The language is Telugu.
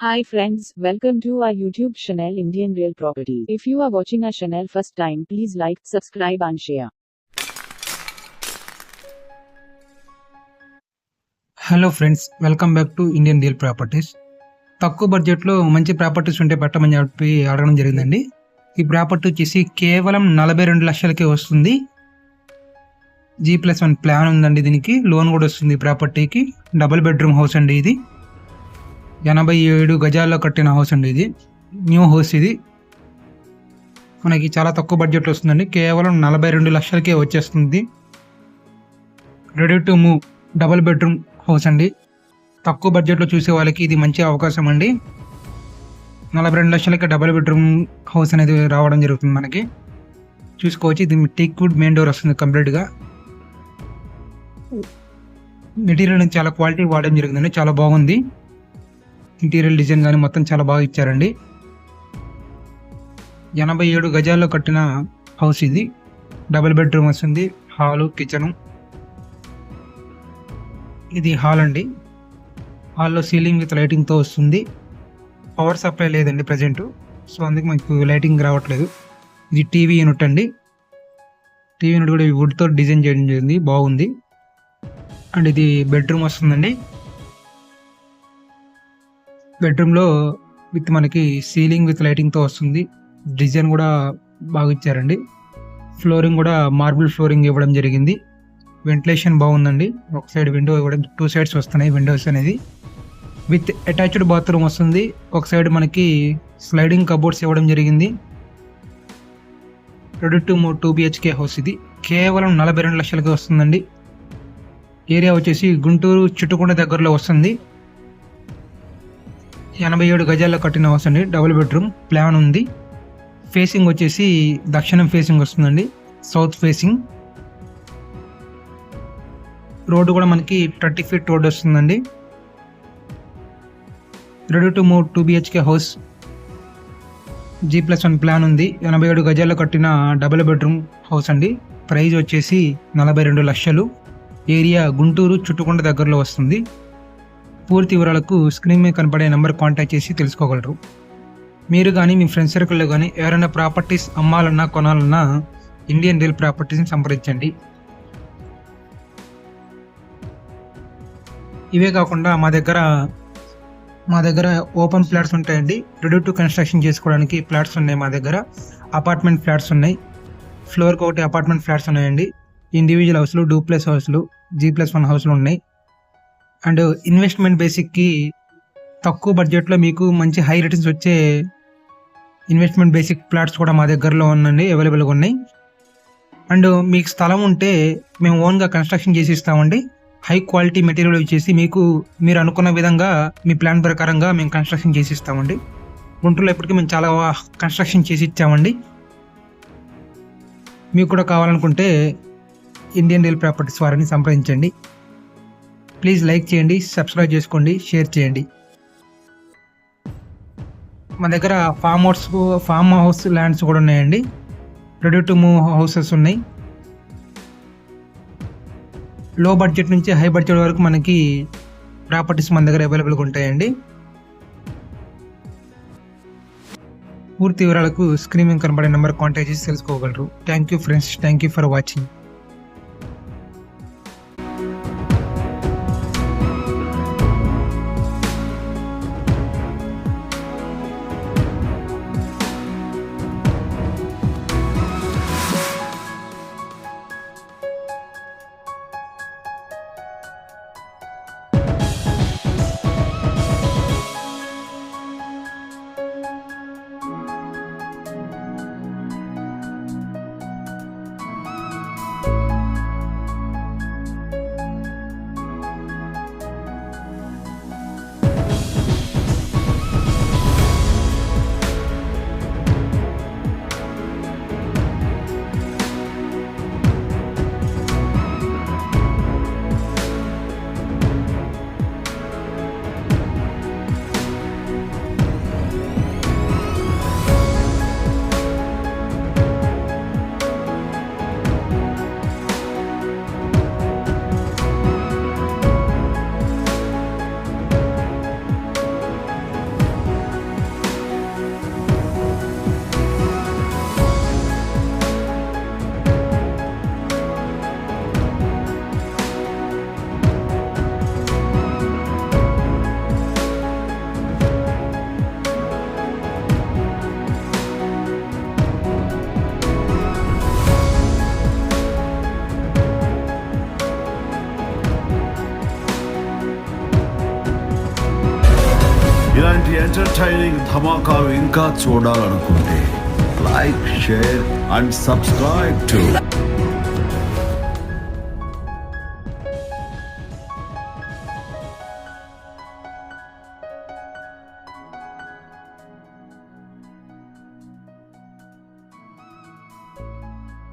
Hi friends, welcome to our YouTube channel Indian Real Property. If you are watching our channel first time, please like, subscribe and share. Hello friends, welcome back to Indian real properties. తక్కువ బడ్జెట్లో మంచి ప్రాపర్టీస్ ఉంటే పెట్టమని చెప్పి అడగడం జరిగిందండి. ఈ ప్రాపర్టీ వచ్చేసి కేవలం 42 లక్షలకే వస్తుంది. G+1 ప్లాన్ ఉందండి. దీనికి లోన్ కూడా వస్తుంది. ఈ ప్రాపర్టీకి డబుల్ బెడ్రూమ్ హౌస్ అండి. ఇది 87 గజాల్లో కట్టిన హౌస్ అండి. ఇది న్యూ హౌస్. ఇది మనకి చాలా తక్కువ బడ్జెట్లో వస్తుందండి. కేవలం 42 లక్షలకే వచ్చేస్తుంది. Ready to move double bedroom house అండి. తక్కువ బడ్జెట్లో చూసే వాళ్ళకి ఇది మంచి అవకాశం అండి. 42 లక్షలకి డబుల్ బెడ్రూమ్ హౌస్ అనేది రావడం జరుగుతుంది. మనకి చూసుకోవచ్చు. ఇది టీక్ వుడ్ మెయిన్ డోర్ వస్తుంది. కంప్లీట్గా మెటీరియల్ చాలా క్వాలిటీ వాడడం జరుగుతుందండి. చాలా బాగుంది. ఇంటీరియర్ డిజైన్ కానీ మొత్తం చాలా బాగా ఇచ్చారండి. 87 గజాల్లో కట్టిన హౌస్ ఇది. డబుల్ బెడ్రూమ్ వస్తుంది. Hall, kitchen. ఇది హాల్ అండి. హాల్లో సీలింగ్ విత్ లైటింగ్తో వస్తుంది. పవర్ సప్లై లేదండి ప్రజెంట్, సో అందుకు మనకు లైటింగ్ రావట్లేదు. ఇది టీవీ యూనిట్ అండి. టీవీ యూనిట్ కూడా వుడ్తో డిజైన్ చేయడం జరిగింది. బాగుంది. అండ్ ఇది బెడ్రూమ్ వస్తుందండి. బెడ్రూమ్లో విత్ మనకి సీలింగ్ విత్ లైటింగ్తో వస్తుంది. డిజైన్ కూడా బాగా ఇచ్చారండి. ఫ్లోరింగ్ కూడా మార్బుల్ ఫ్లోరింగ్ ఇవ్వడం జరిగింది. వెంటిలేషన్ బాగుందండి. ఒక సైడ్ విండో కూడా 2 సైడ్స్ వస్తున్నాయి విండోస్ అనేది. విత్ అటాచ్డ్ బాత్రూమ్ వస్తుంది. ఒక సైడ్ మనకి స్లైడింగ్ కబోర్డ్స్ ఇవ్వడం జరిగింది. Ready to move 2 BHK house. ఇది కేవలం 42 లక్షలకి వస్తుందండి. ఏరియా వచ్చేసి గుంటూరు చిట్టుకొండ దగ్గరలో వస్తుంది. 87 గజాల్లో కట్టిన హౌస్ అండి. డబుల్ బెడ్రూమ్ ప్లాన్ ఉంది. ఫేసింగ్ వచ్చేసి దక్షిణం ఫేసింగ్ వస్తుందండి. South facing. రోడ్డు కూడా మనకి 30 ఫీట్ రోడ్ వస్తుందండి. Ready to move 2 BHK house. G+1 plan ఉంది. 87 గజాల్లో కట్టిన డబుల్ బెడ్రూమ్ హౌస్ అండి. ప్రైజ్ వచ్చేసి 42 లక్షలు. ఏరియా గుంటూరు చుట్టుకొండ దగ్గరలో వస్తుంది. పూర్తి వివరాలకు స్క్రీన్ మీద కనపడే నెంబర్ కాంటాక్ట్ చేసి తెలుసుకోగలరు. మీరు కానీ మీ ఫ్రెండ్స్ సర్కిల్లో కానీ ఎవరైనా ప్రాపర్టీస్ అమ్మాలన్నా కొనాలన్నా ఇండియన్ రియల్ ప్రాపర్టీస్ని సంప్రదించండి. ఇవే కాకుండా మా దగ్గర ఓపెన్ ఫ్లాట్స్ ఉంటాయండి. రెడీ టు కన్స్ట్రక్షన్ చేసుకోవడానికి ఫ్లాట్స్ ఉన్నాయి. మా దగ్గర అపార్ట్మెంట్ ఫ్లాట్స్ ఉన్నాయి. ఫ్లోర్కి ఒకటి అపార్ట్మెంట్ ఫ్లాట్స్ ఉన్నాయండి. ఇండివిజువల్ హౌస్లు, డూప్లెక్స్ హౌస్లు, G+1 హౌస్లు ఉన్నాయి. అండ్ ఇన్వెస్ట్మెంట్ బేసిక్కి తక్కువ బడ్జెట్లో మీకు మంచి హై రిటర్న్స్ వచ్చే ఇన్వెస్ట్మెంట్ బేసిక్ ఫ్లాట్స్ కూడా మా దగ్గరలో ఉందండి. అవైలబుల్గా ఉన్నాయి. అండ్ మీకు స్థలం ఉంటే మేము ఓన్గా కన్స్ట్రక్షన్ చేసి ఇస్తామండి. హై క్వాలిటీ మెటీరియల్ వచ్చేసి మీరు అనుకున్న విధంగా మీ ప్లాన్ ప్రకారంగా మేము కన్స్ట్రక్షన్ చేసి ఇస్తామండి. గుంటూరులో ఇప్పటికీ మేము చాలా కన్స్ట్రక్షన్ చేసి ఇచ్చామండి. మీకు కూడా కావాలనుకుంటే ఇండియన్ రియల్ ప్రాపర్టీస్ వారిని సంప్రదించండి. ప్లీజ్ లైక్ చేయండి, సబ్స్క్రైబ్ చేసుకోండి, షేర్ చేయండి. మా దగ్గర ఫామ్ హౌస్ ల్యాండ్స్ కూడా ఉన్నాయండి. రెడీ టు మూవ్ హౌసెస్ ఉన్నాయి. లో బడ్జెట్ నుంచి హై బడ్జెట్ వరకు మనకి ప్రాపర్టీస్ మన దగ్గర అవైలబుల్గా ఉంటాయండి. పూర్తి వివరాలకు స్క్రీన్ మీద కనబడే నెంబర్ కాంటాక్ట్ చేసి తెలుసుకోగలరు. Thank you friends. Thank you for watching. ఇలాంటి ఎంటర్టైనింగ్ ధమాకాలు ఇంకా చూడాలనుకుంటే like share and subscribe to